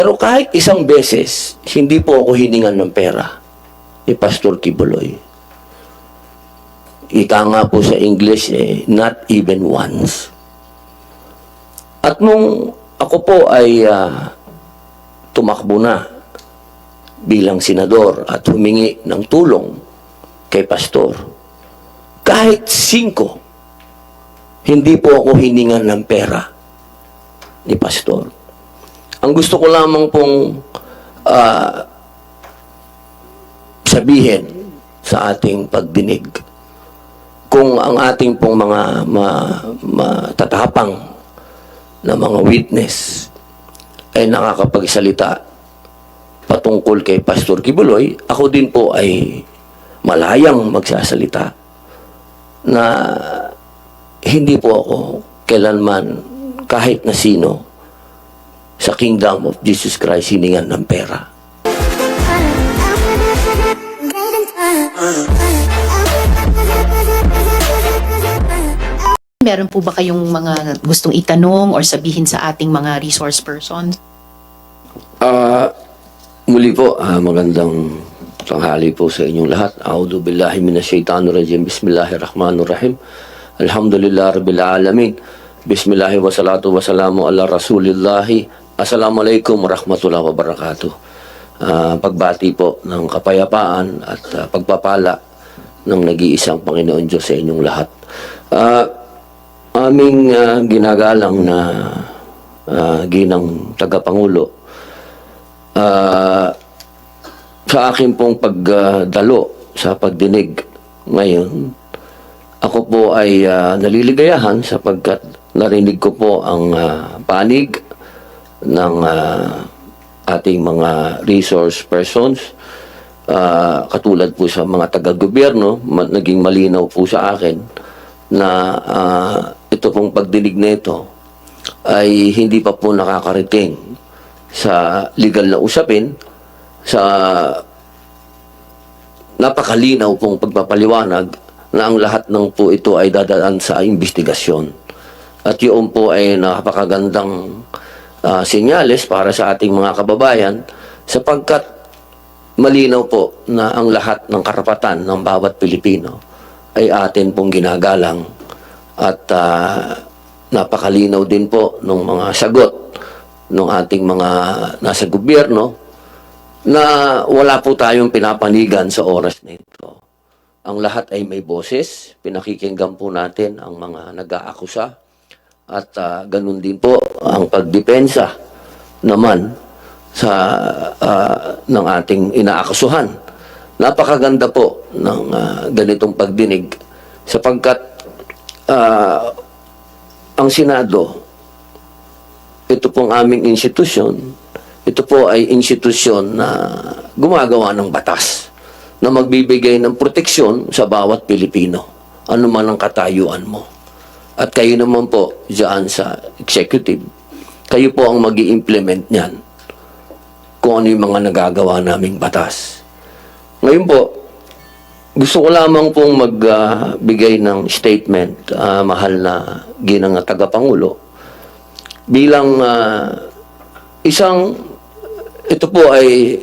Pero kahit isang beses, hindi po ako hiningan ng pera ni Pastor Kibuloy. Ika nga po sa English, not even once. At nung ako po ay tumakbo na bilang senador at humingi ng tulong kay Pastor, kahit 5, hindi po ako hiningan ng pera ni Pastor. Ang gusto ko lamang pong sabihin sa ating pagdinig, kung ang ating pong mga matatapang na mga witness ay nakakapagsalita patungkol kay Pastor Kibuloy, ako din po ay malayang magsasalita na hindi po ako kailanman kahit na sino sa Kingdom of Jesus Christ hiningan ng pera. Meron po ba kayong mga gustong itanong or sabihin sa ating mga resource persons? Muli po, magandang tanghali po sa inyong lahat. A'udhu billahi minasyaitanir rajim. Bismillahirrahmanirrahim. Alhamdulillah rabbil alamin. Bismillahi wa salatu wa salamu ala rasulillahi. Assalamualaikum warahmatullahi wabarakatuh. Pagbati po ng kapayapaan at pagpapala ng nag-iisang Panginoon Diyos sa inyong lahat. Aming ginagalang na ginang tagapangulo, sa akin pong pagdalo sa pagdinig ngayon, ako po ay naliligayahan sapagkat narinig ko po ang panig ng ating mga resource persons, katulad po sa mga taga-gobyerno. Naging malinaw po sa akin na ito pong pagdinig na ito ay hindi pa po nakakarating sa legal na usapin, sa napakalinaw pong pagpapaliwanag na ang lahat ng po ito ay dadaan sa investigasyon. At yun po ay napakagandang senyales para sa ating mga kababayan, sapagkat malinaw po na ang lahat ng karapatan ng bawat Pilipino ay atin pong ginagalang, at napakalinaw din po ng mga sagot ng ating mga nasa gobyerno na wala po tayong pinapanigan sa oras na ito. Ang lahat ay may boses, pinakikinggan po natin ang mga nag-aakusa, at ganun din po ang pagdepensa naman sa ng ating inaakusuhan. Napakaganda po ng ganitong pagdinig, sapagkat ang Senado, ito pong aming institusyon, ito po ay institusyon na gumagawa ng batas na magbibigay ng proteksyon sa bawat Pilipino, ano man ang katayuan mo. At kayo naman po dyan sa executive, kayo po ang mag-i-implement niyan kung ano yung mga nagagawa naming batas. Ngayon po, gusto ko lamang pong magbigay ng statement, mahal na ginang tagapangulo, bilang ito po ay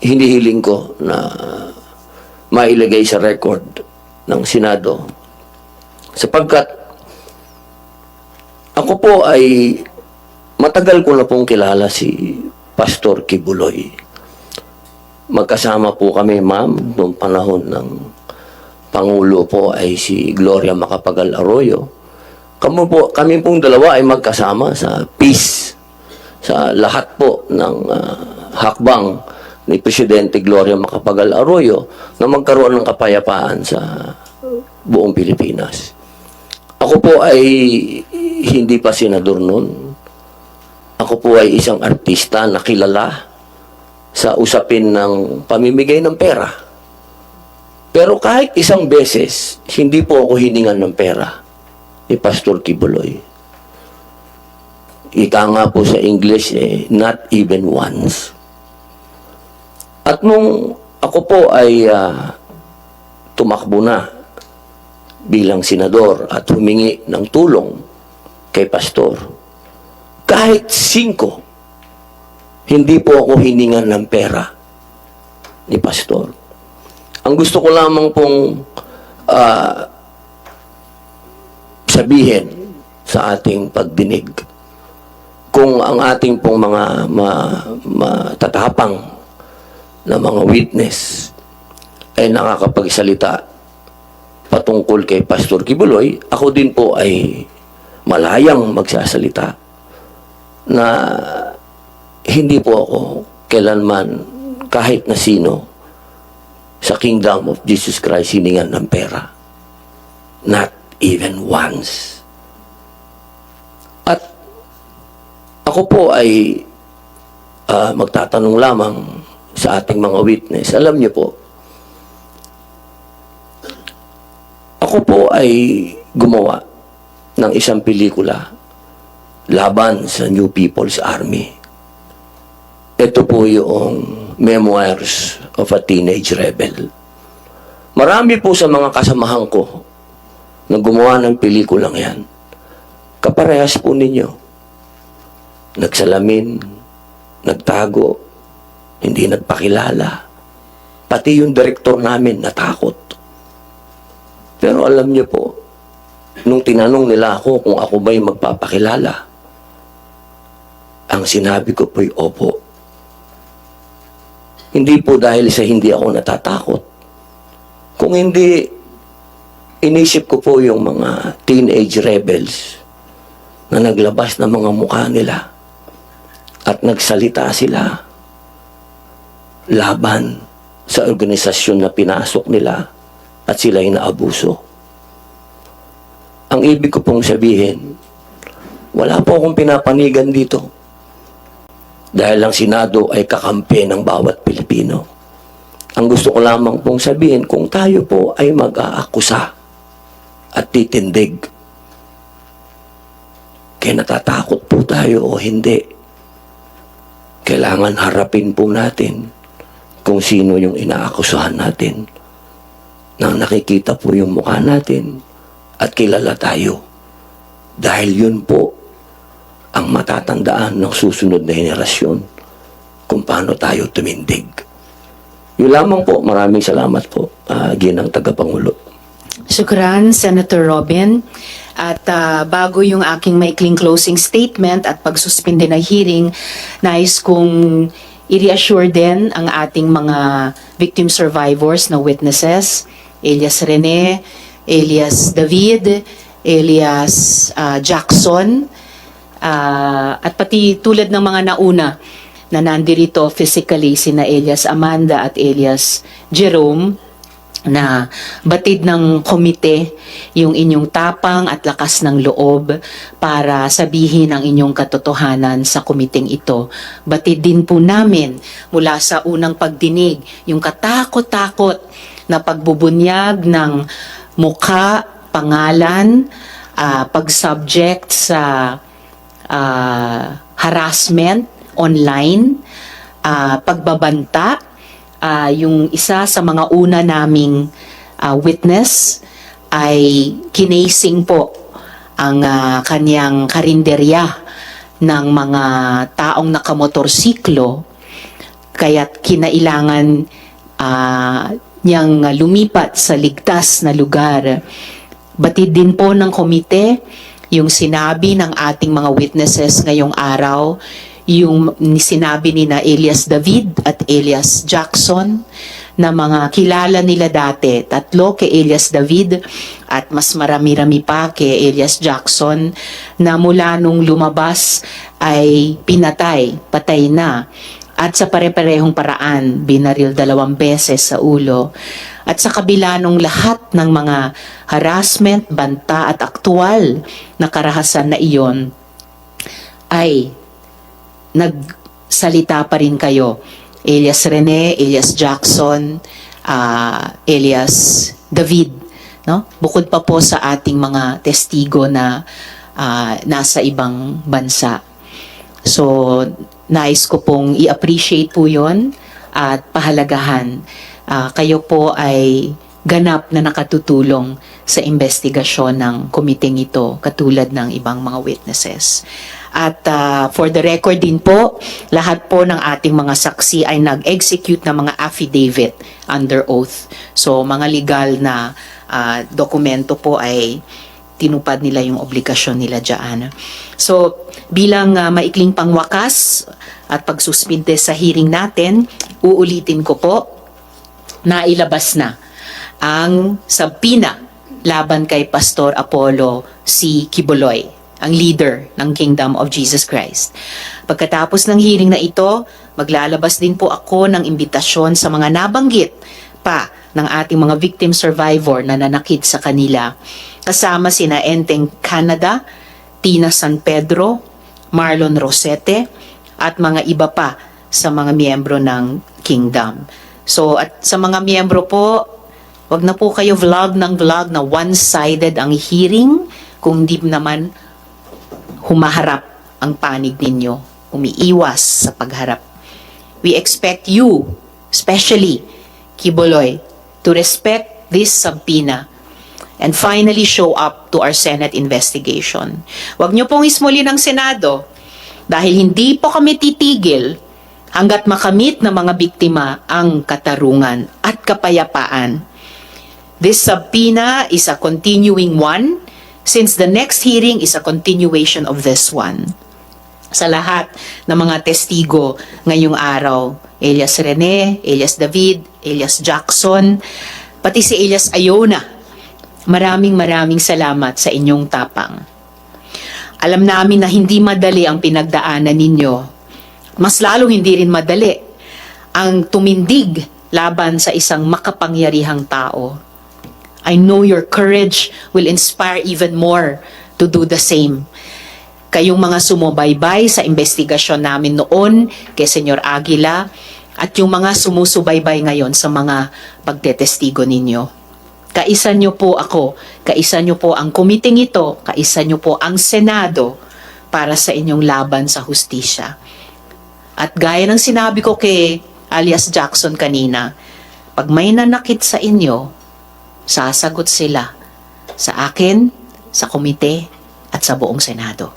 hinihiling ko na mailagay sa record ng Senado, sapagkat ako po ay matagal ko na pong kilala si Pastor Kibuloy. Magkasama po kami, ma'am, noong panahon ng Pangulo po ay si Gloria Macapagal Arroyo. Kami pong dalawa ay magkasama sa peace, sa lahat po ng hakbang ni Presidente Gloria Macapagal Arroyo na magkaroon ng kapayapaan sa buong Pilipinas. Ako po ay hindi pa senador noon. Ako po ay isang artista na kilala sa usapin ng pamimigay ng pera. Pero kahit isang beses, hindi po ako hiningan ng pera ni Pastor Kibuloy. Ika nga po sa English, not even once. At nung ako po ay tumakbo na bilang senador at humingi ng tulong kay Pastor, kahit 5, Hindi po ako hiningan ng pera ni Pastor. Ang gusto ko lamang pong sabihin sa ating pagdinig, kung ang ating pong mga matatapang na mga witness ay nakakapagsalita patungkol kay Pastor Kibuloy, ako din po ay malayang magsasalita na hindi po ako kailanman kahit na sino sa Kingdom of Jesus Christ hiningan ng pera. Not even once. At ako po ay magtatanong lamang sa ating mga witness. Alam niyo po, ako po ay gumawa ng isang pelikula laban sa New People's Army. Ito po yung Memoirs of a Teenage Rebel. Marami po sa mga kasamahan ko na gumawa ng pelikulang yan. Kaparehas po ninyo. Nagsalamin, nagtago, hindi nagpakilala. Pati yung direktor namin natakot. Pero alam niyo po, nung tinanong nila ako kung ako ba'y magpapakilala, ang sinabi ko po'y opo. Hindi po dahil sa hindi ako natatakot. Kung hindi, inisip ko po yung mga teenage rebels na naglabas ng mga mukha nila at nagsalita sila laban sa organisasyon na pinasok nila at sila'y naabuso. Ang ibig ko pong sabihin, wala po akong pinapanigan dito. Dahil ang Senado ay kakampi ng bawat Pilipino. Ang gusto ko lamang pong sabihin, kung tayo po ay mag-aakusa at titindig, kaya natatakot po tayo o hindi, kailangan harapin po natin kung sino yung inaakusahan natin. Nang nakikita po yung mukha natin at kilala tayo. Dahil yun po ang matatandaan ng susunod na henerasyon kung paano tayo tumindig. Yun lamang po. Maraming salamat po, Ginang Tagapangulo. Shukran, Senator Robin. At bago yung aking maikling closing statement at pagsuspinde ng hearing, nais kong i-reassure din ang ating mga victim survivors na witnesses, Elias Rene, Elias David, Elias Jackson, at pati tulad ng mga nauna na nandirito physically, sina Elias Amanda at Elias Jerome, na batid ng komite yung inyong tapang at lakas ng loob para sabihin ang inyong katotohanan sa komiteng ito. Batid din po namin mula sa unang pagdinig yung katakot-takot na pagbubunyag ng mukha, pangalan, pag-subject sa harassment online, pagbabanta. Yung isa sa mga una naming witness ay kinasing po ang kanyang karinderya ng mga taong nakamotorsiklo, kaya't kinailangan niyang lumipat sa ligtas na lugar. Batid din po ng komite yung sinabi ng ating mga witnesses ngayong araw, yung sinabi ni na Elias David at Elias Jackson na mga kilala nila dati, 3 kay Elias David at mas marami-rami pa kay Elias Jackson, na mula nung lumabas ay patay na, at sa pare-parehong paraan, binaril 2 beses sa ulo. At sa kabila nung lahat ng mga harassment, banta at aktual na karahasan na iyon, ay nagsalita pa rin kayo. Elias Rene, Elias Jackson, Elias David, no? Bukod pa po sa ating mga testigo na nasa ibang bansa. So, nais ko pong i-appreciate po yon at pahalagahan. Kayo po ay ganap na nakatutulong sa investigasyon ng komiteng ito, katulad ng ibang mga witnesses. At for the record din po, lahat po ng ating mga saksi ay nag-execute ng mga affidavit under oath. So mga legal na dokumento po ay tinupad nila yung obligasyon nila dyan. So bilang maikling pangwakas at pagsuspinde sa hearing natin, uulitin ko po na ilabas na ang subpoena laban kay Pastor Apollo C. Quiboloy, ang leader ng Kingdom of Jesus Christ. Pagkatapos ng hearing na ito, maglalabas din po ako ng imbitasyon sa mga nabanggit pa ng ating mga victim survivor na nanakit sa kanila. Kasama sina Enteng Canada, Tina San Pedro, Marlon Rosete, at mga iba pa sa mga miyembro ng Kingdom. So, at sa mga miyembro po, wag na po kayo vlog na one-sided ang hearing kung di naman humaharap ang panig ninyo, umiiwas sa pagharap. We expect you, especially Quiboloy, to respect this subpoena and finally show up to our Senate investigation. Huwag niyo pong ismuli ng Senado dahil hindi po kami titigil hanggat makamit ng mga biktima ang katarungan at kapayapaan. This subpoena is a continuing one since the next hearing is a continuation of this one. Sa lahat ng mga testigo ngayong araw, Elias Rene, Elias David, Elias Jackson, pati si Elias Ayona, maraming salamat sa inyong tapang. Alam namin na hindi madali ang pinagdaanan ninyo. Mas lalong hindi rin madali ang tumindig laban sa isang makapangyarihang tao. I know your courage will inspire even more to do the same. Kayong mga sumubaybay sa investigasyon namin noon kay Senyor Aguila at yung mga sumusubaybay ngayon sa mga pagtetestigo ninyo. Kaisa nyo po ako, kaisa nyo po ang komiting ito, kaisa nyo po ang Senado para sa inyong laban sa hustisya. At gaya ng sinabi ko kay alias Jackson kanina, pag may nanakit sa inyo, sasagot sila sa akin, sa komite, at sa buong Senado.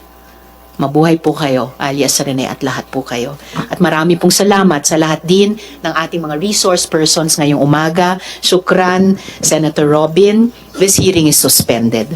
Mabuhay po kayo, alias Rene, at lahat po kayo. At marami pong salamat sa lahat din ng ating mga resource persons ngayong umaga. Shukran, Senator Robin. This hearing is suspended.